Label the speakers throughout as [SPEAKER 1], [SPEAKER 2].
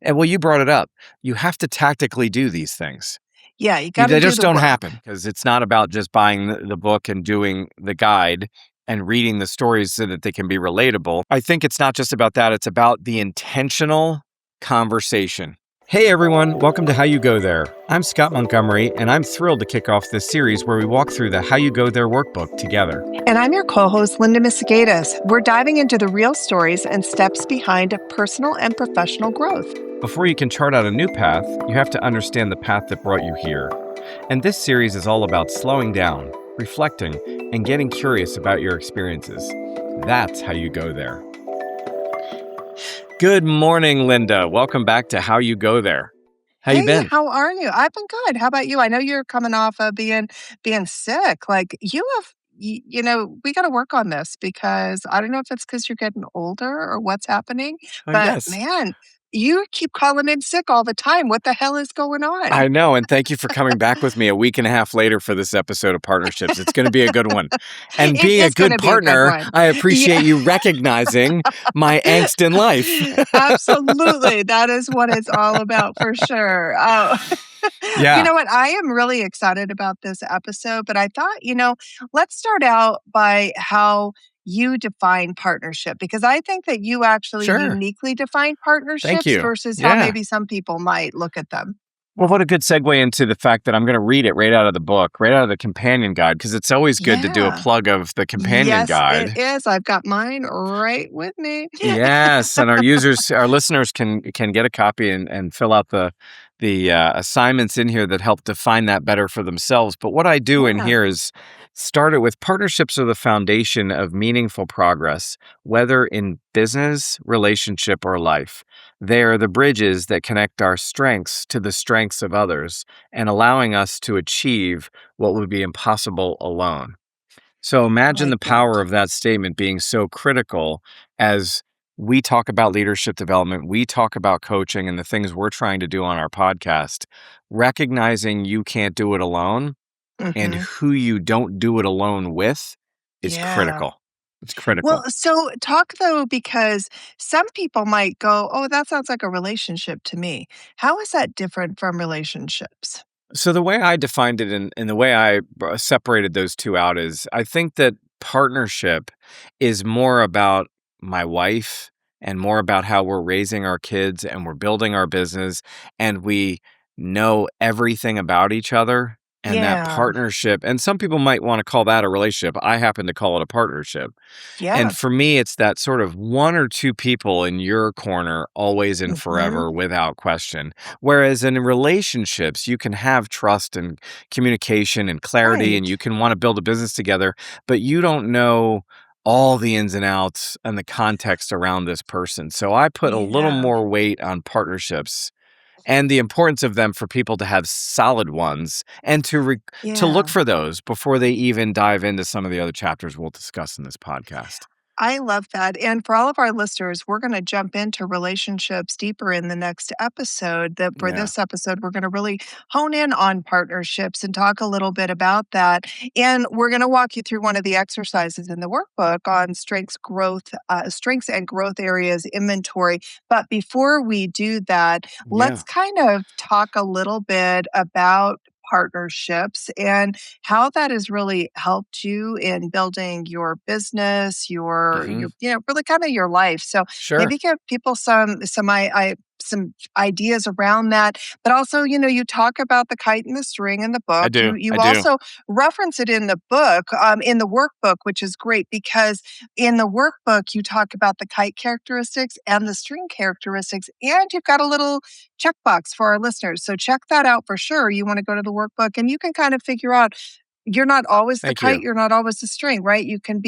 [SPEAKER 1] And well, you brought it up. You have to tactically do these things.
[SPEAKER 2] Yeah, you got to
[SPEAKER 1] They
[SPEAKER 2] do
[SPEAKER 1] just
[SPEAKER 2] the
[SPEAKER 1] don't
[SPEAKER 2] work.
[SPEAKER 1] happen because it's not about just buying the book and doing the guide and reading the stories so that they can be relatable. I think it's not just about that. It's about the intentional conversation. Hey everyone, welcome to How You Go There. I'm Scott Montgomery, and I'm thrilled to kick off this series where we walk through the How You Go There workbook together.
[SPEAKER 2] And I'm your co-host, Linda Misegatis. We're diving into the real stories and steps behind personal and professional growth.
[SPEAKER 1] Before you can chart out a new path, you have to understand the path that brought you here. And this series is all about slowing down, reflecting, and getting curious about your experiences. That's how you go there. Good morning, Linda. Welcome back to How You Go There. How you been?
[SPEAKER 2] How are you? I've been good. How about you? I know you're coming off of being sick. Like we got to work on this because I don't know if it's because you're getting older or what's happening, but
[SPEAKER 1] Yes.
[SPEAKER 2] man, you keep calling in sick all the time. What the hell is going on?
[SPEAKER 1] I know, and thank you for coming back with me a week and a half later for this episode of Partnerships. It's going to be a good one. And
[SPEAKER 2] It
[SPEAKER 1] being a
[SPEAKER 2] is going
[SPEAKER 1] good
[SPEAKER 2] to be a good
[SPEAKER 1] partner,
[SPEAKER 2] one.
[SPEAKER 1] I
[SPEAKER 2] Yeah.
[SPEAKER 1] appreciate you recognizing my angst in life.
[SPEAKER 2] Absolutely. That is what it's all about for sure. Oh, you
[SPEAKER 1] Yeah,
[SPEAKER 2] know what? I am really excited about this episode, but I thought, let's start out by how you define partnership because I think that you actually
[SPEAKER 1] sure.
[SPEAKER 2] uniquely define
[SPEAKER 1] Thank
[SPEAKER 2] partnerships
[SPEAKER 1] you.
[SPEAKER 2] versus how
[SPEAKER 1] Yeah.
[SPEAKER 2] maybe some people might look at them.
[SPEAKER 1] Well, what a good segue into the fact that I'm going to read it right out of the book, right out of the companion guide, because it's always good to do a
[SPEAKER 2] Yeah.
[SPEAKER 1] plug of the companion
[SPEAKER 2] Yes, it
[SPEAKER 1] guide.
[SPEAKER 2] is. I've got mine right with me.
[SPEAKER 1] Yes, and our listeners can get a copy and fill out the assignments in here that help define that better for themselves. But what I do in
[SPEAKER 2] Yeah.
[SPEAKER 1] here is start it with partnerships are the foundation of meaningful progress, whether in business, relationship, or life. They are the bridges that connect our strengths to the strengths of others and allowing us to achieve what would be impossible alone. So
[SPEAKER 2] I
[SPEAKER 1] imagine
[SPEAKER 2] like
[SPEAKER 1] the power
[SPEAKER 2] that.
[SPEAKER 1] of that statement being so critical as we talk about leadership development, we talk about coaching and the things we're trying to do on our podcast. Recognizing you can't do it alone and
[SPEAKER 2] Mhm.
[SPEAKER 1] who you don't do it alone with is
[SPEAKER 2] Yeah.
[SPEAKER 1] critical. It's
[SPEAKER 2] Well,
[SPEAKER 1] critical.
[SPEAKER 2] so talk though, because some people might go, oh, that sounds like a relationship to me. How is that different from relationships?
[SPEAKER 1] So the way I defined it and the way I separated those two out is I think that partnership is more about my wife and more about how we're raising our kids and we're building our business and we know everything about each other and that
[SPEAKER 2] Yeah.
[SPEAKER 1] partnership. And some people might want to call that a relationship. I happen to call it a partnership. And
[SPEAKER 2] Yeah.
[SPEAKER 1] for me, it's that sort of one or two people in your corner, always and
[SPEAKER 2] Hmm.
[SPEAKER 1] forever, without question. Whereas in relationships, you can have trust and communication and clarity, and
[SPEAKER 2] Right.
[SPEAKER 1] you can want to build a business together, but you don't know all the ins and outs and the context around this person. So I put a little
[SPEAKER 2] Yeah.
[SPEAKER 1] more weight on partnerships and the importance of them for people to have solid ones and to look
[SPEAKER 2] Yeah.
[SPEAKER 1] for those before they even dive into some of the other chapters we'll discuss in this podcast.
[SPEAKER 2] I love that. And for all of our listeners, we're going to jump into relationships deeper in the next episode. That for
[SPEAKER 1] Yeah.
[SPEAKER 2] this episode, we're going to really hone in on partnerships and talk a little bit about that. And we're going to walk you through one of the exercises in the workbook on strengths and growth areas inventory. But before we do that,
[SPEAKER 1] Yeah.
[SPEAKER 2] let's kind of talk a little bit about partnerships and how that has really helped you in building your business,
[SPEAKER 1] Mhm.
[SPEAKER 2] really kind of your life. So
[SPEAKER 1] Sure.
[SPEAKER 2] maybe give people some ideas around that. But also, you talk about the kite and the string in the
[SPEAKER 1] I
[SPEAKER 2] book.
[SPEAKER 1] do.
[SPEAKER 2] You
[SPEAKER 1] I do.
[SPEAKER 2] also reference it in the book, in the workbook, which is great because in the workbook you talk about the kite characteristics and the string characteristics, and you've got a little checkbox for our listeners. So check that out for sure. You want to go to the workbook and you can kind of figure out you're not always the
[SPEAKER 1] Thank
[SPEAKER 2] kite,
[SPEAKER 1] you.
[SPEAKER 2] you're not always the string, right? You can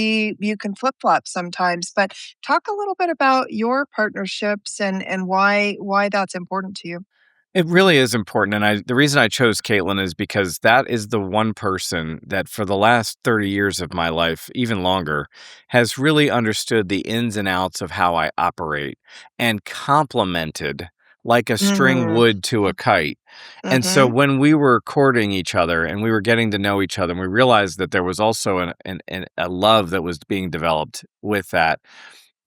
[SPEAKER 2] flip-flop sometimes. But talk a little bit about your partnerships and why that's important to you.
[SPEAKER 1] It really is important, and the reason I chose Caitlin is because that is the one person that for the last 30 years of my life, even longer, has really understood the ins and outs of how I operate and complemented like a string
[SPEAKER 2] Mhm.
[SPEAKER 1] would to a kite. And so
[SPEAKER 2] Mhm.
[SPEAKER 1] when we were courting each other and we were getting to know each other, and we realized that there was also a love that was being developed with that,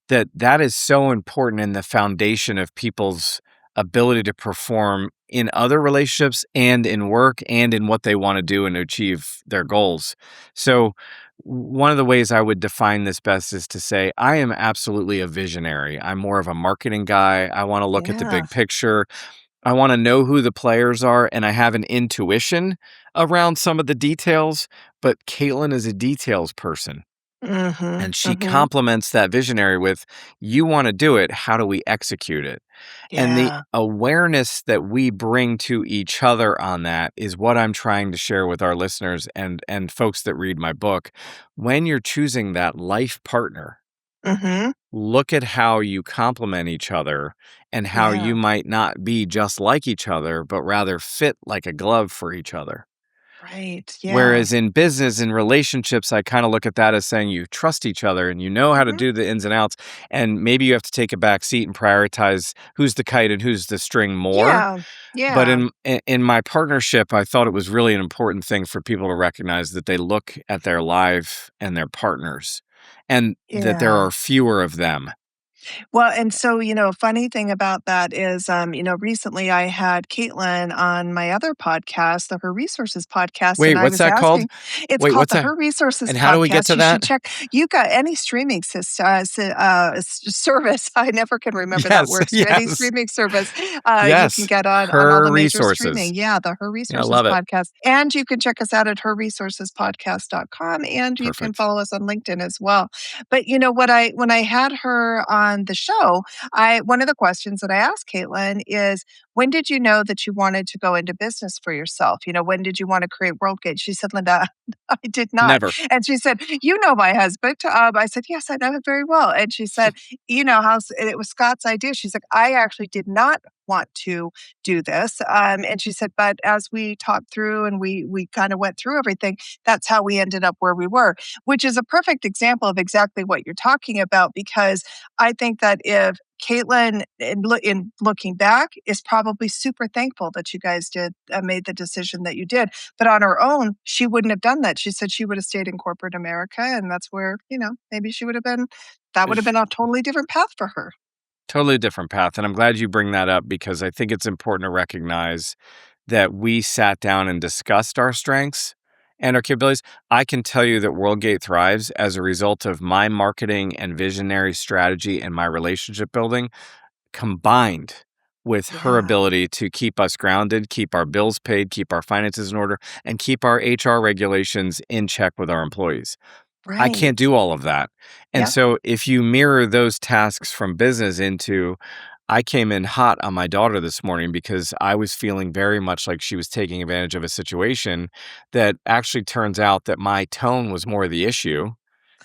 [SPEAKER 1] that is so important in the foundation of people's ability to perform in other relationships and in work and in what they want to do and achieve their goals. So, one of the ways I would define this best is to say, I am absolutely a visionary. I'm more of a marketing guy. I want to look at the
[SPEAKER 2] Yeah.
[SPEAKER 1] big picture. I want to know who the players are, and I have an intuition around some of the details. But Caitlin is a details person,
[SPEAKER 2] Mhm.
[SPEAKER 1] and she
[SPEAKER 2] Mhm.
[SPEAKER 1] complements that visionary with, you want to do it. How do we execute it? And the
[SPEAKER 2] Yeah.
[SPEAKER 1] awareness that we bring to each other on that is what I'm trying to share with our listeners and folks that read my book. When you're choosing that life partner,
[SPEAKER 2] Mhm.
[SPEAKER 1] look at how you complement each other and how
[SPEAKER 2] Yeah.
[SPEAKER 1] you might not be just like each other, but rather fit like a glove for each other.
[SPEAKER 2] Right. Yeah.
[SPEAKER 1] Whereas in business and relationships, I kind of look at that as saying you trust each other and you know how to
[SPEAKER 2] Mhm.
[SPEAKER 1] do the ins and outs. And maybe you have to take a back seat and prioritize who's the kite and who's the string more.
[SPEAKER 2] Yeah.
[SPEAKER 1] But
[SPEAKER 2] Yeah.
[SPEAKER 1] in my partnership, I thought it was really an important thing for people to recognize that they look at their life and their partners and that there
[SPEAKER 2] Yeah.
[SPEAKER 1] are fewer of them.
[SPEAKER 2] Well, and so, a funny thing about that is, recently I had Caitlin on my other podcast, the Her Resources podcast,
[SPEAKER 1] Wait,
[SPEAKER 2] and I
[SPEAKER 1] what's
[SPEAKER 2] was
[SPEAKER 1] that called?
[SPEAKER 2] asking, it's
[SPEAKER 1] Wait,
[SPEAKER 2] called
[SPEAKER 1] what's
[SPEAKER 2] the
[SPEAKER 1] that?
[SPEAKER 2] Her Resources
[SPEAKER 1] And how do we get
[SPEAKER 2] podcast.
[SPEAKER 1] to
[SPEAKER 2] You should
[SPEAKER 1] that?
[SPEAKER 2] check, you got any streaming service. I never can remember that
[SPEAKER 1] Yes,
[SPEAKER 2] word. Any
[SPEAKER 1] yes,
[SPEAKER 2] streaming service you can
[SPEAKER 1] yes.
[SPEAKER 2] get on all
[SPEAKER 1] Her
[SPEAKER 2] the major
[SPEAKER 1] resources.
[SPEAKER 2] streaming. Yeah, the Her
[SPEAKER 1] Yeah, I
[SPEAKER 2] Resources
[SPEAKER 1] love it.
[SPEAKER 2] podcast. And you can check us out at herresourcespodcast.com, and you can
[SPEAKER 1] Perfect.
[SPEAKER 2] follow us on LinkedIn as well. But what when I had her on the show, I one of the questions that I asked Caitlin is, when did you know that you wanted to go into business for yourself? When did you want to create WorldGate? She said, Linda, I did not.
[SPEAKER 1] Never.
[SPEAKER 2] And she said, you know my husband. I said, yes, I know him very well. And she said, it was Scott's idea. She's like, I actually did not want to do this. And she said, but as we talked through and we kind of went through everything, that's how we ended up where we were, which is a perfect example of exactly what you're talking about. Because I think that if Caitlin, in looking back, is probably super thankful that you guys made the decision that you did. But on her own, she wouldn't have done that. She said she would have stayed in corporate America, and that's where maybe she would have been. That would have been a totally different path for her.
[SPEAKER 1] Totally different path. And I'm glad you bring that up because I think it's important to recognize that we sat down and discussed our strengths and our capabilities. I can tell you that WorldGate thrives as a result of my marketing and visionary strategy and my relationship building combined with her
[SPEAKER 2] Yeah.
[SPEAKER 1] ability to keep us grounded, keep our bills paid, keep our finances in order, and keep our HR regulations in check with our employees. I can't
[SPEAKER 2] Right.
[SPEAKER 1] do all of that. And
[SPEAKER 2] Yeah.
[SPEAKER 1] so if you mirror those tasks from business into, I came in hot on my daughter this morning because I was feeling very much like she was taking advantage of a situation that actually turns out that my tone was more the issue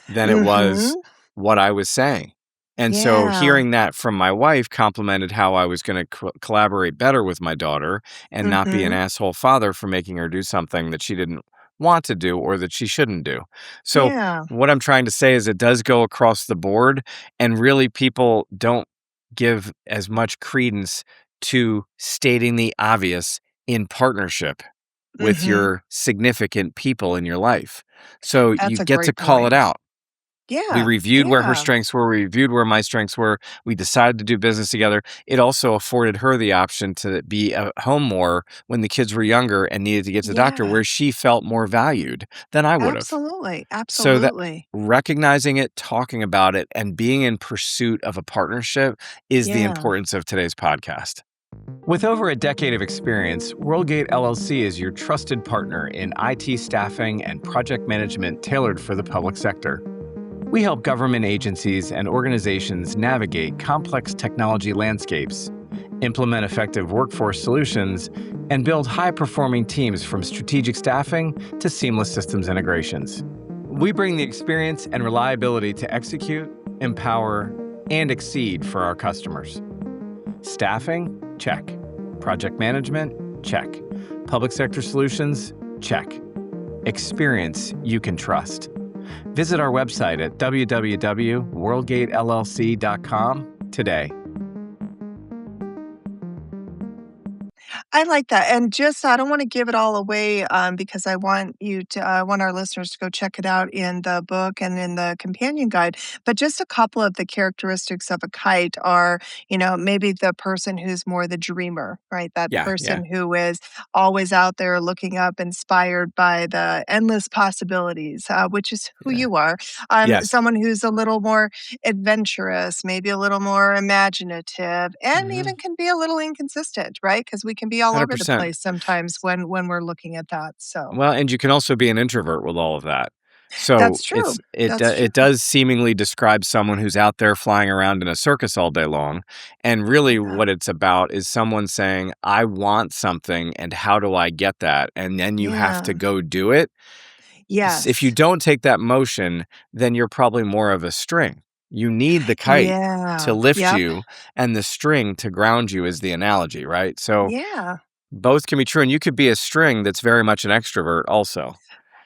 [SPEAKER 1] than it was
[SPEAKER 2] Mhm.
[SPEAKER 1] what I was saying. And so
[SPEAKER 2] Yeah.
[SPEAKER 1] hearing that from my wife complemented how I was going to collaborate better with my daughter and not be an
[SPEAKER 2] Mhm.
[SPEAKER 1] asshole father for making her do something that she didn't want to do or that she shouldn't do. So
[SPEAKER 2] Yeah.
[SPEAKER 1] what I'm trying to say is it does go across the board, and really people don't give as much credence to stating the obvious in partnership with
[SPEAKER 2] Mhm.
[SPEAKER 1] your significant people in your life. So you
[SPEAKER 2] That's a
[SPEAKER 1] get to
[SPEAKER 2] great
[SPEAKER 1] call it
[SPEAKER 2] point.
[SPEAKER 1] out. We
[SPEAKER 2] Yeah.
[SPEAKER 1] reviewed where her
[SPEAKER 2] Yeah.
[SPEAKER 1] strengths were, we reviewed where my strengths were. We decided to do business together. It also afforded her the option to be at home more when the kids were younger and needed to get to the doctor,
[SPEAKER 2] Yeah.
[SPEAKER 1] where she felt more valued than I would have.
[SPEAKER 2] Absolutely.
[SPEAKER 1] So that
[SPEAKER 2] Absolutely.
[SPEAKER 1] recognizing it, talking about it, and being in pursuit of a partnership is the
[SPEAKER 2] Yeah.
[SPEAKER 1] importance of today's podcast. With over a decade of experience, WorldGate LLC is your trusted partner in IT staffing and project management tailored for the public sector. We help government agencies and organizations navigate complex technology landscapes, implement effective workforce solutions, and build high-performing teams from strategic staffing to seamless systems integrations. We bring the experience and reliability to execute, empower, and exceed for our customers. Staffing? Check. Project management? Check. Public sector solutions? Check. Experience you can trust. Visit our website at www.worldgatellc.com today.
[SPEAKER 2] I like that, and just I don't wanna give it all away, because I want our listeners to go check it out in the book and in the companion guide, but just a couple of the characteristics of a kite are, maybe the person who's more the dreamer, right? That
[SPEAKER 1] Yeah, yeah.
[SPEAKER 2] person who is always out there looking up, inspired by the endless possibilities, which is who
[SPEAKER 1] Yeah.
[SPEAKER 2] you are.
[SPEAKER 1] Yes.
[SPEAKER 2] Someone who's a little more adventurous, maybe a little more imaginative, and
[SPEAKER 1] Mhm.
[SPEAKER 2] even can be a little inconsistent, right? Because we can be all over the
[SPEAKER 1] 100%.
[SPEAKER 2] place sometimes when we're looking at that. So
[SPEAKER 1] Well, and you can also be an introvert with all of that. So
[SPEAKER 2] that's true. That's
[SPEAKER 1] it
[SPEAKER 2] true.
[SPEAKER 1] does seemingly describe someone who's out there flying around in a circus all day long, and really
[SPEAKER 2] Yeah.
[SPEAKER 1] what it's about is someone saying, "I want something, and how do I get that?" And then you have
[SPEAKER 2] Yeah.
[SPEAKER 1] to go do it. If you
[SPEAKER 2] Yes.
[SPEAKER 1] don't take that motion, then you're probably more of a string. You need the kite to
[SPEAKER 2] Yeah.
[SPEAKER 1] lift
[SPEAKER 2] Yep.
[SPEAKER 1] you and the string to ground you is the analogy, right? So
[SPEAKER 2] Yeah.
[SPEAKER 1] both can be true, and you could be a string that's very much an extrovert also.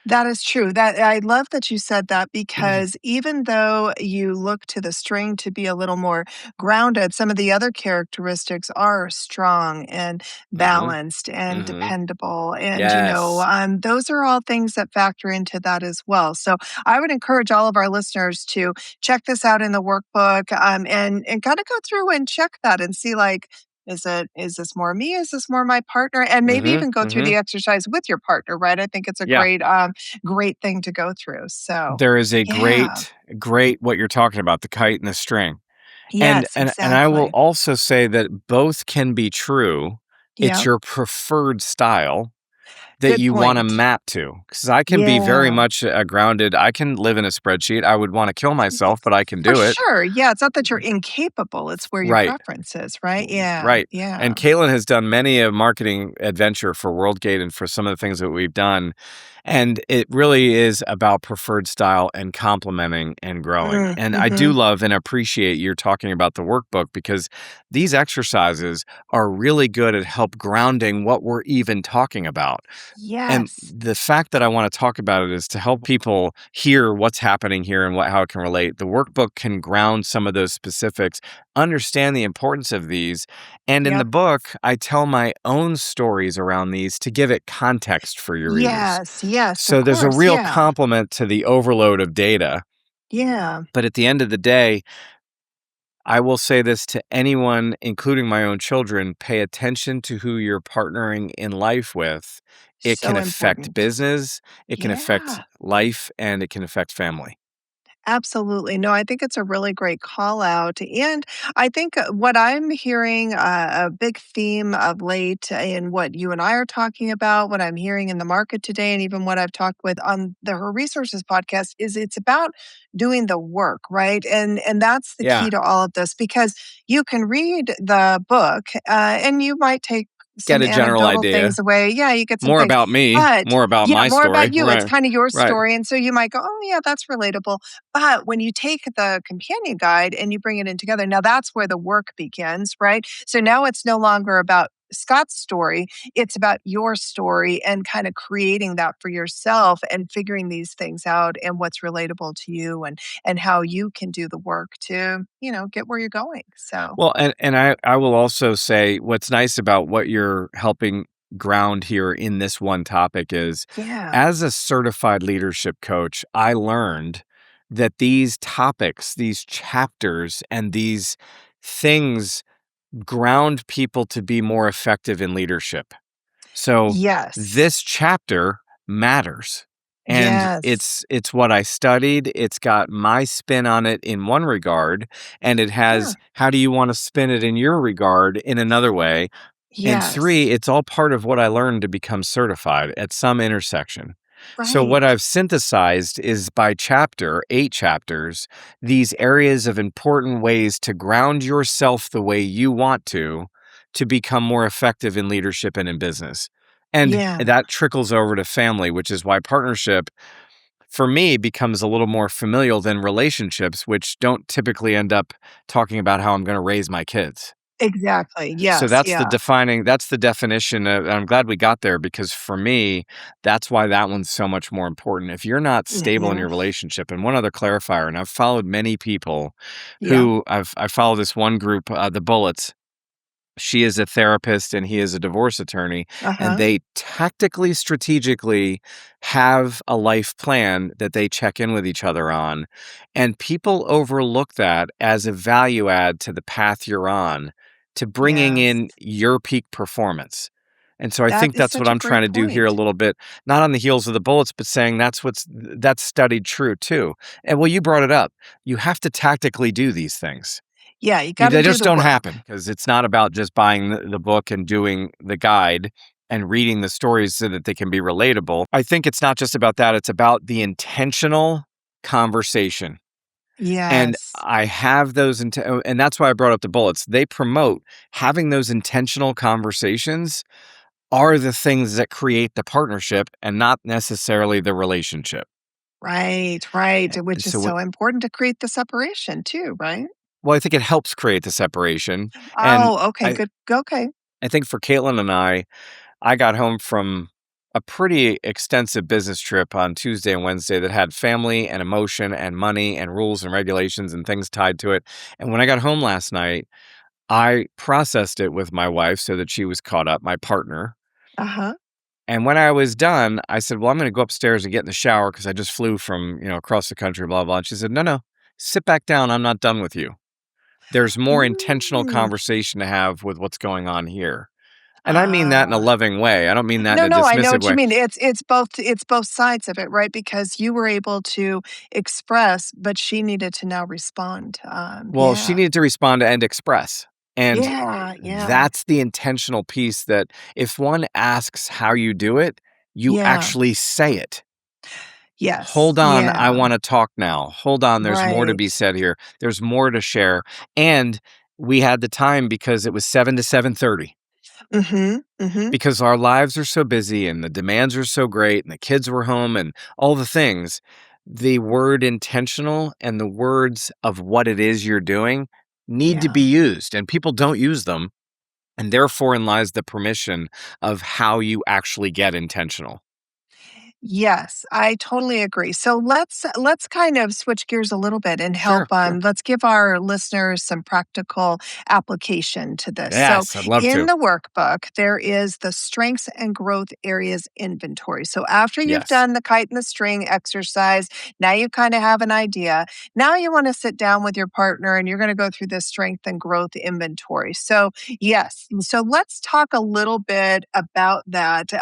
[SPEAKER 2] That is true. That I love that you said that because even though you look to the string to be a little more grounded, some of the other characteristics are strong and
[SPEAKER 1] Mhm,
[SPEAKER 2] balanced and
[SPEAKER 1] mhm.
[SPEAKER 2] dependable. And,
[SPEAKER 1] Yes.
[SPEAKER 2] those are all things that factor into that as well. So I would encourage all of our listeners to check this out in the workbook, and kind of go through and check that and see like, is this more me? Is this more my partner? And maybe
[SPEAKER 1] Mhm,
[SPEAKER 2] even go through
[SPEAKER 1] mhm.
[SPEAKER 2] the exercise with your partner, right? I think it's a
[SPEAKER 1] Yeah.
[SPEAKER 2] great thing to go through. So,
[SPEAKER 1] There is a
[SPEAKER 2] yeah.
[SPEAKER 1] great what you're talking about, the kite and the string. And
[SPEAKER 2] Yes,
[SPEAKER 1] and I will
[SPEAKER 2] exactly.
[SPEAKER 1] also say that both can be true. It's
[SPEAKER 2] Yep.
[SPEAKER 1] your preferred style that
[SPEAKER 2] Good
[SPEAKER 1] you wanna
[SPEAKER 2] point.
[SPEAKER 1] map to, because I can be very
[SPEAKER 2] Yeah.
[SPEAKER 1] much, grounded. I can live in a spreadsheet. I would wanna kill myself, but I can
[SPEAKER 2] For
[SPEAKER 1] do it.
[SPEAKER 2] sure. Yeah, it's not that you're incapable, it's where your
[SPEAKER 1] Right.
[SPEAKER 2] preference is, right? Yeah.
[SPEAKER 1] Right, and
[SPEAKER 2] Yeah.
[SPEAKER 1] Caitlin has done many a marketing adventure for WorldGate and for some of the things that we've done, and it really is about preferred style and complementing and growing, and I do
[SPEAKER 2] Mhm.
[SPEAKER 1] love and appreciate you're talking about the workbook because these exercises are really good at help grounding what we're even talking about. And
[SPEAKER 2] Yes.
[SPEAKER 1] the fact that I wanna talk about it is to help people hear what's happening here and how it can relate. The workbook can ground some of those specifics, understand the importance of these, and in the
[SPEAKER 2] Yep.
[SPEAKER 1] book, I tell my own stories around these to give it context for your readers.
[SPEAKER 2] Yes, yes, of
[SPEAKER 1] So there's a
[SPEAKER 2] course,
[SPEAKER 1] real
[SPEAKER 2] yeah.
[SPEAKER 1] complement to the overload of data,
[SPEAKER 2] Yeah.
[SPEAKER 1] but at the end of the day, I will say this to anyone, including my own children, pay attention to who you're partnering in life with. It can
[SPEAKER 2] So
[SPEAKER 1] affect
[SPEAKER 2] important.
[SPEAKER 1] business, it can affect
[SPEAKER 2] Yeah.
[SPEAKER 1] life, and it can affect family.
[SPEAKER 2] Absolutely. No, I think it's a really great call out. And I think what I'm hearing a big theme of late in what you and I are talking about, what I'm hearing in the market today, and even what I've talked with on the Her Resources podcast is it's about doing the work, right? And that's the
[SPEAKER 1] Yeah,
[SPEAKER 2] key to all of this because you can read the book and you might take
[SPEAKER 1] get
[SPEAKER 2] some
[SPEAKER 1] a general
[SPEAKER 2] anecdotal
[SPEAKER 1] idea.
[SPEAKER 2] things away. Yeah, you get some
[SPEAKER 1] More
[SPEAKER 2] things.
[SPEAKER 1] about me,
[SPEAKER 2] But
[SPEAKER 1] more about
[SPEAKER 2] yeah,
[SPEAKER 1] my
[SPEAKER 2] more about
[SPEAKER 1] story.
[SPEAKER 2] you. It's
[SPEAKER 1] Right,
[SPEAKER 2] kind of your
[SPEAKER 1] right.
[SPEAKER 2] story. And so you might go, oh, yeah, that's relatable. But when you take the companion guide and you bring it in together, now that's where the work begins, right? So now it's no longer about Scott's story, it's about your story and kind of creating that for yourself and figuring these things out and what's relatable to you and how you can do the work to, get where you're going. So,
[SPEAKER 1] Well, and I will also say what's nice about what you're helping ground here in this one topic is
[SPEAKER 2] yeah.
[SPEAKER 1] as a certified leadership coach, I learned that these topics, these chapters, and these things ground people to be more effective in leadership. So
[SPEAKER 2] Yes.
[SPEAKER 1] this chapter matters. And
[SPEAKER 2] Yes.
[SPEAKER 1] it's what I studied. It's got my spin on it in one regard, and it
[SPEAKER 2] Yeah.
[SPEAKER 1] has how do you want to spin it in your regard in another way. And
[SPEAKER 2] Yes.
[SPEAKER 1] 3, it's all part of what I learned to become certified at some intersection. So what
[SPEAKER 2] Right.
[SPEAKER 1] I've synthesized is by chapter, 8 chapters, these areas of important ways to ground yourself the way you want to become more effective in leadership and in business. And
[SPEAKER 2] Yeah.
[SPEAKER 1] that trickles over to family, which is why partnership for me becomes a little more familial than relationships, which don't typically end up talking about how I'm going to raise my kids.
[SPEAKER 2] Exactly.
[SPEAKER 1] So
[SPEAKER 2] Yes. Yeah.
[SPEAKER 1] that's the definition of, and I'm glad we got there because for me, that's why that one's so much more important. If you're not stable in
[SPEAKER 2] Mhm.
[SPEAKER 1] your relationship, and one other clarifier, and I've followed many people
[SPEAKER 2] Yeah.
[SPEAKER 1] who I follow this one group, the Bullets, She is a therapist and he is a divorce attorney, and
[SPEAKER 2] Uh-huh.
[SPEAKER 1] they tactically, strategically have a life plan that they check in with each other on. And people overlook that as a value add to the path you're on to bringing
[SPEAKER 2] Yes.
[SPEAKER 1] in your peak performance. And so I
[SPEAKER 2] That
[SPEAKER 1] think
[SPEAKER 2] is
[SPEAKER 1] that's what
[SPEAKER 2] such a
[SPEAKER 1] I'm trying
[SPEAKER 2] great
[SPEAKER 1] to do here a
[SPEAKER 2] point.
[SPEAKER 1] little bit, not on the heels of the bullets, but saying that's studied true too. And well, you brought it up. You have to tactically do these things.
[SPEAKER 2] Yeah, you
[SPEAKER 1] You
[SPEAKER 2] gotta
[SPEAKER 1] They
[SPEAKER 2] do
[SPEAKER 1] just
[SPEAKER 2] the
[SPEAKER 1] don't
[SPEAKER 2] work.
[SPEAKER 1] happen because it's not about just buying the book and doing the guide and reading the stories so that they can be relatable. I think it's not just about that, it's about the intentional conversation. And
[SPEAKER 2] Yes.
[SPEAKER 1] I have those and that's why I brought up the bullets. They promote having those intentional conversations are the things that create the partnership and not necessarily the relationship.
[SPEAKER 2] Right, right,
[SPEAKER 1] And
[SPEAKER 2] which is
[SPEAKER 1] so
[SPEAKER 2] so important to create the separation too, right?
[SPEAKER 1] well, I think it helps create the separation. And
[SPEAKER 2] Oh, okay,
[SPEAKER 1] I
[SPEAKER 2] good. Okay.
[SPEAKER 1] I think for Caitlin and I got home from a pretty extensive business trip on Tuesday and Wednesday that had family and emotion and money and rules and regulations and things tied to it. And when I got home last night, I processed it with my wife so that she was caught up, my partner.
[SPEAKER 2] Uh-huh.
[SPEAKER 1] And when I was done, I said, "Well, I'm going to go upstairs and get in the shower because I just flew from, across the country, blah, blah." And she said, "No, no, sit back down. I'm not done with you. There's more intentional
[SPEAKER 2] Mm.
[SPEAKER 1] conversation to have with what's going on here." And I mean that in a
[SPEAKER 2] Ah.
[SPEAKER 1] loving way. I don't mean that in
[SPEAKER 2] No,
[SPEAKER 1] a
[SPEAKER 2] no, I know
[SPEAKER 1] dismissive
[SPEAKER 2] what you
[SPEAKER 1] way.
[SPEAKER 2] mean. It's both sides of it, right? Because you were able to express, but she needed to now respond.
[SPEAKER 1] Well, she
[SPEAKER 2] Yeah.
[SPEAKER 1] needed to respond and express. And
[SPEAKER 2] Yeah, yeah,
[SPEAKER 1] that's the intentional piece that if one asks how you do it, you
[SPEAKER 2] yeah.
[SPEAKER 1] actually say it.
[SPEAKER 2] Yes,
[SPEAKER 1] Hold on, I
[SPEAKER 2] yeah.
[SPEAKER 1] want to talk now. Hold on, there's more to
[SPEAKER 2] Right.
[SPEAKER 1] be said here. There's more to share. And we had the time because it was 7 to 7:30
[SPEAKER 2] Mhm, mhm.
[SPEAKER 1] because our lives are so busy and the demands are so great and the kids were home and all the things. The word intentional and the words of what it is you're doing need to
[SPEAKER 2] Yeah.
[SPEAKER 1] be used, and people don't use them. And therefore, in lies the permission of how you actually get intentional.
[SPEAKER 2] Yes, I totally agree. So let's kind of switch gears a little bit and help
[SPEAKER 1] Sure, sure.
[SPEAKER 2] let's give our listeners some practical application to this. So
[SPEAKER 1] Yes, I'd love
[SPEAKER 2] in
[SPEAKER 1] to.
[SPEAKER 2] the workbook there is the strengths and growth areas inventory. So after you've
[SPEAKER 1] Yes.
[SPEAKER 2] done the kite and the string exercise, now you kind of have an idea. Now you want to sit down with your partner and you're going to go through this strength and growth inventory. So yes, so let's talk a little bit about that.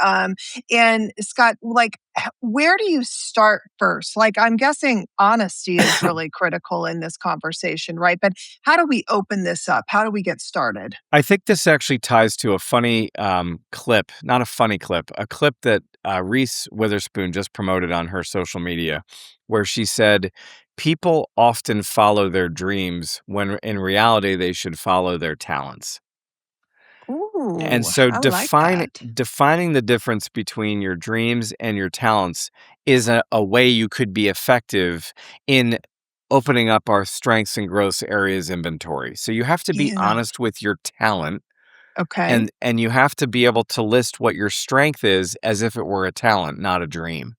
[SPEAKER 2] And Scott, like, where do you start first? Like, I'm guessing honesty is really critical in this conversation, right? But how do we open this up? How do we get started?
[SPEAKER 1] I think this actually ties to a funny clip, not a funny clip, a clip that Reese Witherspoon just promoted on her social media, where she said, people often follow their dreams when in reality they should follow their talents. And
[SPEAKER 2] Ooh,
[SPEAKER 1] so
[SPEAKER 2] I like that.
[SPEAKER 1] defining the difference between your dreams and your talents is a way you could be effective in opening up our strengths and growth areas inventory. So you have to be
[SPEAKER 2] Yeah.
[SPEAKER 1] honest with your talent
[SPEAKER 2] Okay.
[SPEAKER 1] and you have to be able to list what your strength is as if it were a talent, not a dream.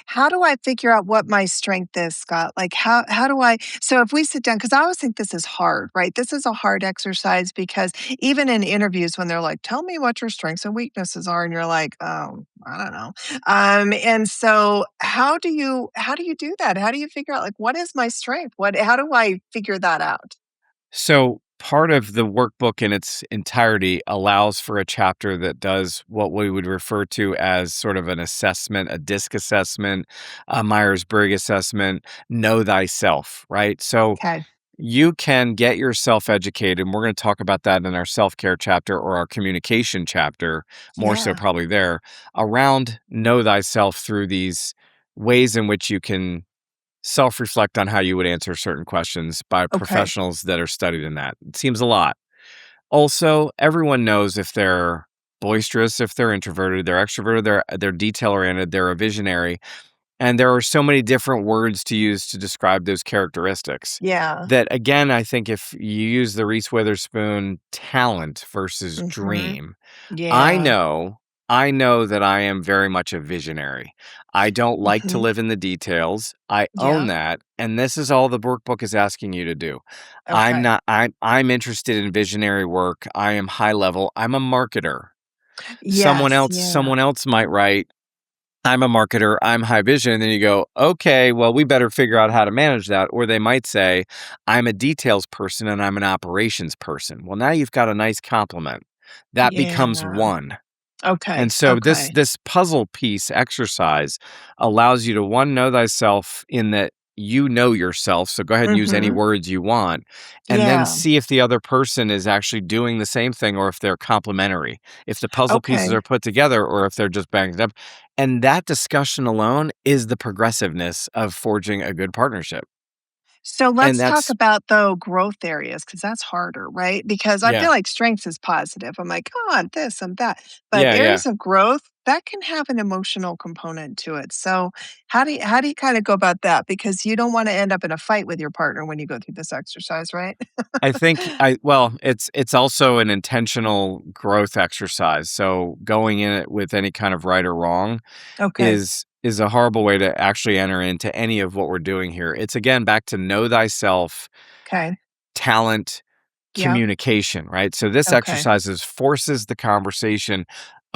[SPEAKER 2] How do I figure out what my strength is, Scott? Like how do I so if we sit down because I always think this is hard, right? This is a hard exercise because even in interviews when they're like, "Tell me what your strengths and weaknesses are," and you're like, "Oh, I don't know." And so how do you do that? How do you figure out like what is my strength? What how do I figure that out?
[SPEAKER 1] So part of the workbook in its entirety allows for a chapter that does what we would refer to as sort of an assessment, a DISC assessment, a Myers-Briggs assessment, know thyself, right? So
[SPEAKER 2] Okay.
[SPEAKER 1] you can get yourself educated, and we're going to talk about that in our self-care chapter or our communication chapter, more so
[SPEAKER 2] Yeah.
[SPEAKER 1] probably there, around know thyself through these ways in which you can self-reflect on how you would answer certain questions by
[SPEAKER 2] Okay.
[SPEAKER 1] professionals that are studied in that. It seems a lot. Also, everyone knows if they're boisterous, if they're introverted, they're extroverted, they're detail-oriented, they're a visionary, and there are so many different words to use to describe those characteristics
[SPEAKER 2] Yeah.
[SPEAKER 1] that, again, I think if you use the Reese Witherspoon talent versus
[SPEAKER 2] Mhm.
[SPEAKER 1] dream, I
[SPEAKER 2] Yeah.
[SPEAKER 1] know I know that I am very much a visionary. I don't like to
[SPEAKER 2] Mhm.
[SPEAKER 1] live in the details. I own
[SPEAKER 2] Yeah.
[SPEAKER 1] that, and this is all the workbook is asking you to do. I'm
[SPEAKER 2] Okay.
[SPEAKER 1] not I'm interested in visionary work. I am high level. I'm a marketer.
[SPEAKER 2] Yes. Yeah.
[SPEAKER 1] Someone else might write, I'm a marketer, I'm high vision, and then you go, "Okay, well, we better figure out how to manage that." Or they might say, "I'm a details person and I'm an operations person." Well, now you've got a nice complement. That becomes
[SPEAKER 2] Yeah.
[SPEAKER 1] one. And
[SPEAKER 2] Okay.
[SPEAKER 1] so this
[SPEAKER 2] Okay.
[SPEAKER 1] this puzzle piece exercise allows you to one know thyself in that you know yourself. So go ahead and use any
[SPEAKER 2] Mhm.
[SPEAKER 1] words you want, and then
[SPEAKER 2] Yeah.
[SPEAKER 1] see if the other person is actually doing the same thing or if they're complementary. If the puzzle pieces
[SPEAKER 2] Okay.
[SPEAKER 1] are put together or if they're just banged up. And that discussion alone is the progressiveness of forging a good partnership.
[SPEAKER 2] So
[SPEAKER 1] And
[SPEAKER 2] let's talk
[SPEAKER 1] that's
[SPEAKER 2] about, though, growth areas because that's harder, right? Because I
[SPEAKER 1] yeah.
[SPEAKER 2] feel like strengths is positive. I'm like, "Oh, I'm this, I'm that." But
[SPEAKER 1] Yeah, yeah.
[SPEAKER 2] areas of growth, that can have an emotional component to it. So how do you kinda go about that? Because you don't wanna end up in a fight with your partner when you go through this exercise, right?
[SPEAKER 1] I think I well, it's also an intentional growth exercise. So going in it with any kind of right or wrong
[SPEAKER 2] Okay.
[SPEAKER 1] is a horrible way to actually enter into any of what we're doing here. It's again back to know thyself,
[SPEAKER 2] Okay.
[SPEAKER 1] talent,
[SPEAKER 2] Yep.
[SPEAKER 1] communication, right? So this
[SPEAKER 2] Okay.
[SPEAKER 1] exercises forces the conversation.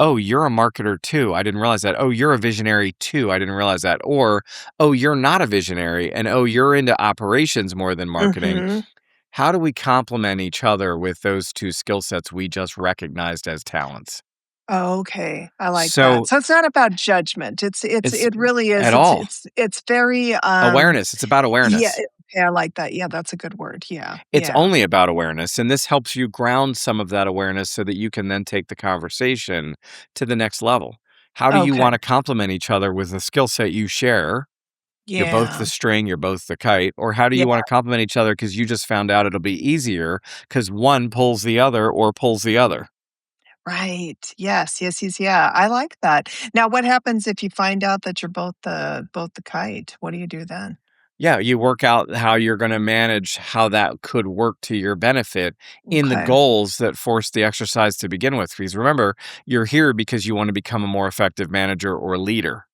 [SPEAKER 1] Oh, you're a marketer too. I didn't realize that. Oh, you're a visionary too. I didn't realize that. Or, oh, you're not a visionary. And oh, you're into operations more than marketing.
[SPEAKER 2] Mhm.
[SPEAKER 1] How do we complement each other with those two skill sets we just recognized as talents?
[SPEAKER 2] Okay, I like that.
[SPEAKER 1] So
[SPEAKER 2] So it's not about judgment.
[SPEAKER 1] it's
[SPEAKER 2] It really is.
[SPEAKER 1] at all
[SPEAKER 2] It's very,
[SPEAKER 1] awareness. It's about
[SPEAKER 2] yeah,
[SPEAKER 1] awareness.
[SPEAKER 2] okay, I like that. Yeah, that's a good word. Yeah,
[SPEAKER 1] It's
[SPEAKER 2] yeah.
[SPEAKER 1] only about awareness. And this helps you ground some of that awareness so that you can then take the conversation to the next level. How do you want
[SPEAKER 2] Okay.
[SPEAKER 1] to complement each other with the skill set you share? You're both
[SPEAKER 2] Yeah.
[SPEAKER 1] the string, you're both the kite. Or how do
[SPEAKER 2] Yeah,
[SPEAKER 1] you want to complement each other because you just found out it'll be easier because one pulls the other or pulls the other?
[SPEAKER 2] right. Yes, yes, yes, yeah. I like that. Now what happens if you find out that you're both the kite? What do you do then?
[SPEAKER 1] Yeah, you work out how you're gonna manage how that could work to your benefit in the
[SPEAKER 2] Okay.
[SPEAKER 1] goals that force the exercise to begin with. Because remember, you're here because you wanna become a more effective manager or leader.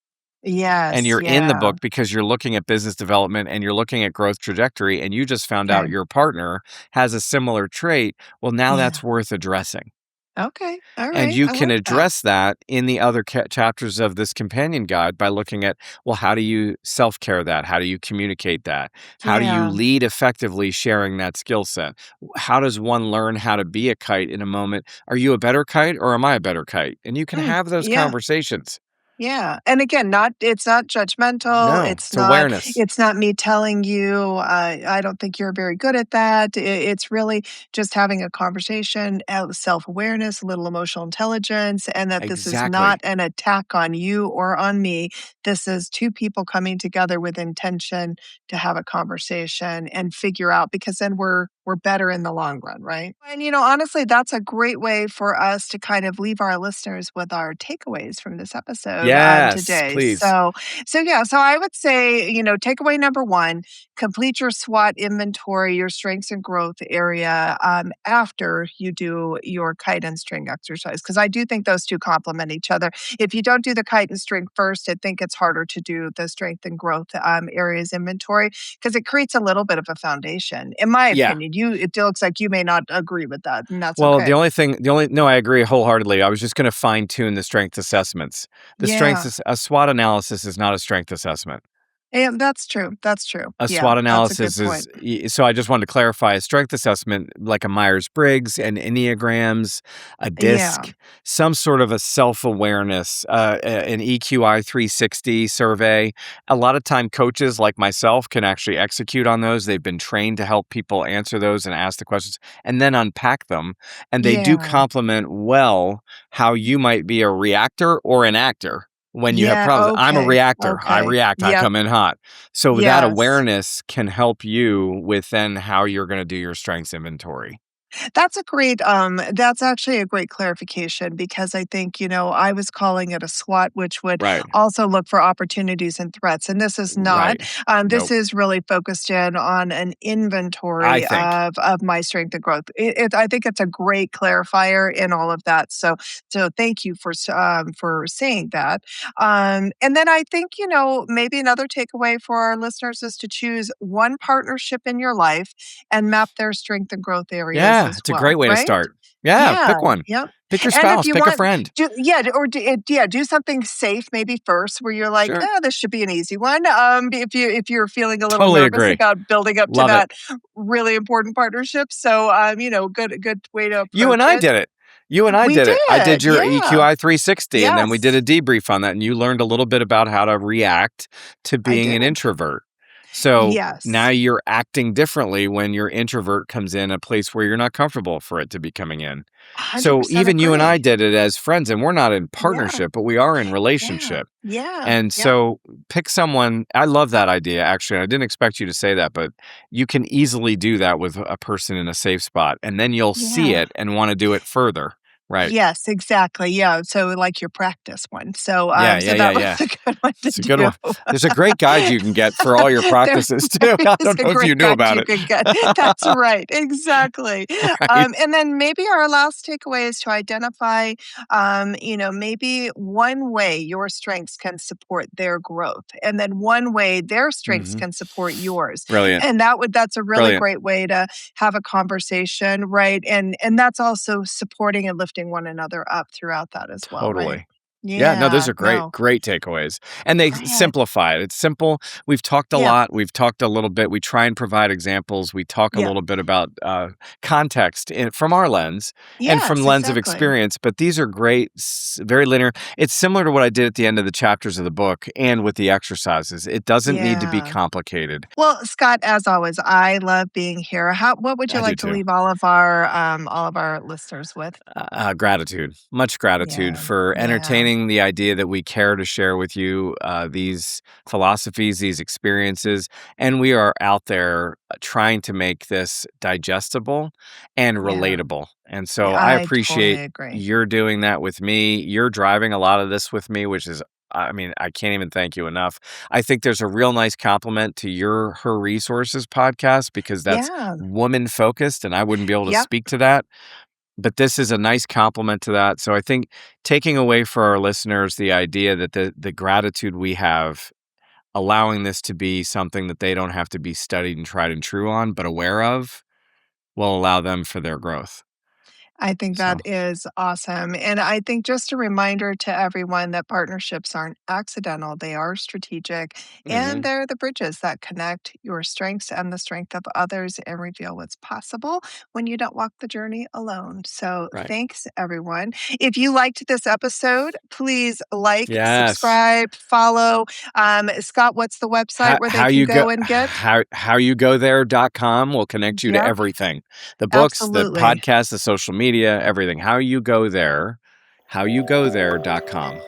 [SPEAKER 1] And
[SPEAKER 2] Yes,
[SPEAKER 1] you're in the
[SPEAKER 2] yeah.
[SPEAKER 1] book because you're looking at business development and you're looking at growth trajectory, and you just found out
[SPEAKER 2] Okay.
[SPEAKER 1] your partner has a similar trait. Well, now
[SPEAKER 2] Yeah.
[SPEAKER 1] that's worth addressing.
[SPEAKER 2] Okay. All
[SPEAKER 1] And
[SPEAKER 2] right.
[SPEAKER 1] you
[SPEAKER 2] I
[SPEAKER 1] can
[SPEAKER 2] like that.
[SPEAKER 1] address that in the other chapters of this companion guide by looking at, well, how do you self care that? How do you communicate that? How do you
[SPEAKER 2] Yeah.
[SPEAKER 1] lead effectively sharing that skill set? How does one learn how to be a kite in a moment? Are you a better kite or am I a better kite? And you can
[SPEAKER 2] Mm,
[SPEAKER 1] have those
[SPEAKER 2] yeah.
[SPEAKER 1] conversations.
[SPEAKER 2] Yeah, and again, not it's not judgmental,
[SPEAKER 1] No, it's awareness.
[SPEAKER 2] it's not me telling you, "I don't think you're very good at that." It's really just having a conversation, self-awareness, a little emotional intelligence, and that this is not
[SPEAKER 1] Exactly.
[SPEAKER 2] an attack on you or on me. This is 2 people coming together with intention to have a conversation and figure out because then we're better in the long run, right? And, honestly, that's a great way for us to kind of leave our listeners with our takeaways from this episode
[SPEAKER 1] Yes,
[SPEAKER 2] today.
[SPEAKER 1] please.
[SPEAKER 2] So I would say, takeaway number one, complete your SWOT inventory, your strengths and growth area after you do your kite and string exercise. Because I do think those two complement each other. If you don't do the kite and string first, I think it's harder to do the strength and growth areas inventory because it creates a little bit of a foundation, in my
[SPEAKER 1] Yeah.
[SPEAKER 2] opinion. It looks like you may not agree with that, and that's
[SPEAKER 1] Well,
[SPEAKER 2] okay.
[SPEAKER 1] no, I agree wholeheartedly. I was just going to fine tune the strength assessments.
[SPEAKER 2] Yeah.
[SPEAKER 1] A SWOT analysis is not a strength assessment.
[SPEAKER 2] And that's true. That's true.
[SPEAKER 1] A
[SPEAKER 2] Yeah,
[SPEAKER 1] SWOT
[SPEAKER 2] that's a good
[SPEAKER 1] analysis
[SPEAKER 2] point.
[SPEAKER 1] so I just wanted to clarify a strength assessment like a Myers-Briggs, an Enneagrams, a
[SPEAKER 2] Yeah.
[SPEAKER 1] DISC, some sort of a self-awareness, an EQI 360 survey. A lot of time coaches like myself can actually execute on those. They've been trained to help people answer those and ask the questions and then unpack them. And they do
[SPEAKER 2] Yeah.
[SPEAKER 1] complement well how you might be a reactor or an actor when you have
[SPEAKER 2] Yeah,
[SPEAKER 1] problems. I'm a
[SPEAKER 2] okay.
[SPEAKER 1] reactor. I
[SPEAKER 2] Okay.
[SPEAKER 1] react. I
[SPEAKER 2] Yep.
[SPEAKER 1] come in hot. So that
[SPEAKER 2] Yes.
[SPEAKER 1] awareness can help you with then how you're gonna do your strengths inventory.
[SPEAKER 2] That's actually a great clarification because I think, I was calling it a SWOT, which would
[SPEAKER 1] Right.
[SPEAKER 2] also look for opportunities and threats, and this is not.
[SPEAKER 1] Right.
[SPEAKER 2] This
[SPEAKER 1] Nope.
[SPEAKER 2] is really focused in on an
[SPEAKER 1] I
[SPEAKER 2] inventory
[SPEAKER 1] think.
[SPEAKER 2] of my strength and growth. I think it's a great clarifier in all of that. So thank you for saying that. And then I think, maybe another takeaway for our listeners is to choose one partnership in your life and map their strength and growth areas
[SPEAKER 1] Yeah,
[SPEAKER 2] as
[SPEAKER 1] it's a
[SPEAKER 2] well,
[SPEAKER 1] great way to
[SPEAKER 2] right?
[SPEAKER 1] start. Yeah,
[SPEAKER 2] Yeah,
[SPEAKER 1] pick one.
[SPEAKER 2] yep.
[SPEAKER 1] Pick your
[SPEAKER 2] And if
[SPEAKER 1] spouse,
[SPEAKER 2] you
[SPEAKER 1] pick a
[SPEAKER 2] want,
[SPEAKER 1] friend.
[SPEAKER 2] do something safe maybe first where you're like,
[SPEAKER 1] Sure.
[SPEAKER 2] "Oh, this should be an easy one." If you're feeling a little
[SPEAKER 1] Totally
[SPEAKER 2] nervous
[SPEAKER 1] agree.
[SPEAKER 2] about building up to
[SPEAKER 1] Love it.
[SPEAKER 2] that really important partnership. So, good way to
[SPEAKER 1] You and
[SPEAKER 2] approach
[SPEAKER 1] I
[SPEAKER 2] it.
[SPEAKER 1] did it. You and I
[SPEAKER 2] We
[SPEAKER 1] did it. I did
[SPEAKER 2] did,
[SPEAKER 1] your
[SPEAKER 2] yeah.
[SPEAKER 1] EQI 360, and then we did
[SPEAKER 2] Yes,
[SPEAKER 1] a debrief on that, and you learned a little bit about how to react to
[SPEAKER 2] I
[SPEAKER 1] being an
[SPEAKER 2] did.
[SPEAKER 1] introvert. So now
[SPEAKER 2] Yes,
[SPEAKER 1] you're acting differently when your introvert comes in a place where you're not comfortable for it to be coming in. So
[SPEAKER 2] 100%
[SPEAKER 1] even you and I
[SPEAKER 2] agree.
[SPEAKER 1] did it as friends, and we're not in
[SPEAKER 2] Yeah,
[SPEAKER 1] partnership, but we are in
[SPEAKER 2] yeah,
[SPEAKER 1] relationship.
[SPEAKER 2] yeah,
[SPEAKER 1] And
[SPEAKER 2] yep,
[SPEAKER 1] so pick someone. I love that idea, actually. I didn't expect you to say that, but you can easily do that with a person in a safe spot, and then you'll see
[SPEAKER 2] yeah.
[SPEAKER 1] it and want to do it further. Right.
[SPEAKER 2] Yes, exactly, yeah, so, like, your practice one. So,
[SPEAKER 1] Yeah,
[SPEAKER 2] so
[SPEAKER 1] yeah, yeah,
[SPEAKER 2] that was
[SPEAKER 1] yeah.
[SPEAKER 2] a good one to
[SPEAKER 1] It's a good
[SPEAKER 2] do.
[SPEAKER 1] one. There's a great guide you can get for all your
[SPEAKER 2] There
[SPEAKER 1] practices
[SPEAKER 2] there
[SPEAKER 1] too. I
[SPEAKER 2] is
[SPEAKER 1] don't
[SPEAKER 2] a
[SPEAKER 1] know if you
[SPEAKER 2] great
[SPEAKER 1] knew
[SPEAKER 2] guide
[SPEAKER 1] about
[SPEAKER 2] you
[SPEAKER 1] it.
[SPEAKER 2] can get. That's right, exactly.
[SPEAKER 1] Right.
[SPEAKER 2] And then maybe our last takeaway is to identify, maybe one way your strengths can support their growth, and then one way their strengths
[SPEAKER 1] Mhm.
[SPEAKER 2] can support yours.
[SPEAKER 1] Brilliant.
[SPEAKER 2] And that's a really
[SPEAKER 1] Brilliant.
[SPEAKER 2] great way to have a conversation, right? And that's also supporting and lifting one another up throughout that as well, right?
[SPEAKER 1] Totally. Yeah, no, those
[SPEAKER 2] Yeah,
[SPEAKER 1] are great,
[SPEAKER 2] no,
[SPEAKER 1] great takeaways. And they
[SPEAKER 2] good.
[SPEAKER 1] simplify it. It's simple. We've talked a
[SPEAKER 2] Yeah,
[SPEAKER 1] lot. We've talked a little bit. We try and provide examples. We talk a
[SPEAKER 2] yeah.
[SPEAKER 1] little bit about context from our lens and from
[SPEAKER 2] Yes,
[SPEAKER 1] lens of
[SPEAKER 2] exactly.
[SPEAKER 1] experience. But these are great, very linear. It's similar to what I did at the end of the chapters of the book and with the exercises. It doesn't need to be
[SPEAKER 2] Yeah.
[SPEAKER 1] complicated.
[SPEAKER 2] Well, Scott, as always, I love being here. What would you
[SPEAKER 1] I do
[SPEAKER 2] like to
[SPEAKER 1] too.
[SPEAKER 2] leave all of our listeners with?
[SPEAKER 1] Gratitude, much gratitude
[SPEAKER 2] Yeah,
[SPEAKER 1] for
[SPEAKER 2] yeah,
[SPEAKER 1] entertaining the idea that we care to share with you these philosophies, these experiences, and we are out there trying to make this digestible and
[SPEAKER 2] yeah.
[SPEAKER 1] relatable. And so I
[SPEAKER 2] I totally
[SPEAKER 1] appreciate
[SPEAKER 2] agree.
[SPEAKER 1] you're doing that with me. You're driving a lot of this with me, which is, I mean, I can't even thank you enough. I think there's a real nice compliment to your Her Resources podcast because that's
[SPEAKER 2] Yeah.
[SPEAKER 1] woman focused, and I wouldn't be able to
[SPEAKER 2] Yep.
[SPEAKER 1] speak to that, but this is a nice complement to that. So I think taking away for our listeners the idea that the gratitude we have, allowing this to be something that they don't have to be studied and tried and true on, but aware of, will allow them for their growth.
[SPEAKER 2] I think that
[SPEAKER 1] So,
[SPEAKER 2] is awesome. And I think just a reminder to everyone that partnerships aren't accidental, they are strategic, and
[SPEAKER 1] mhm,
[SPEAKER 2] they're the bridges that connect your strengths and the strength of others and reveal what's possible when you don't walk the journey alone. So,
[SPEAKER 1] right.
[SPEAKER 2] thanks, everyone. If you liked this episode, please like,
[SPEAKER 1] Yes.
[SPEAKER 2] subscribe, follow. Scott, what's the website where they can go and get?
[SPEAKER 1] How you go there.com will connect you to
[SPEAKER 2] Yep,
[SPEAKER 1] everything. The books, the
[SPEAKER 2] absolutely.
[SPEAKER 1] podcast, the social media, everything. How you go there, howyougothere.com.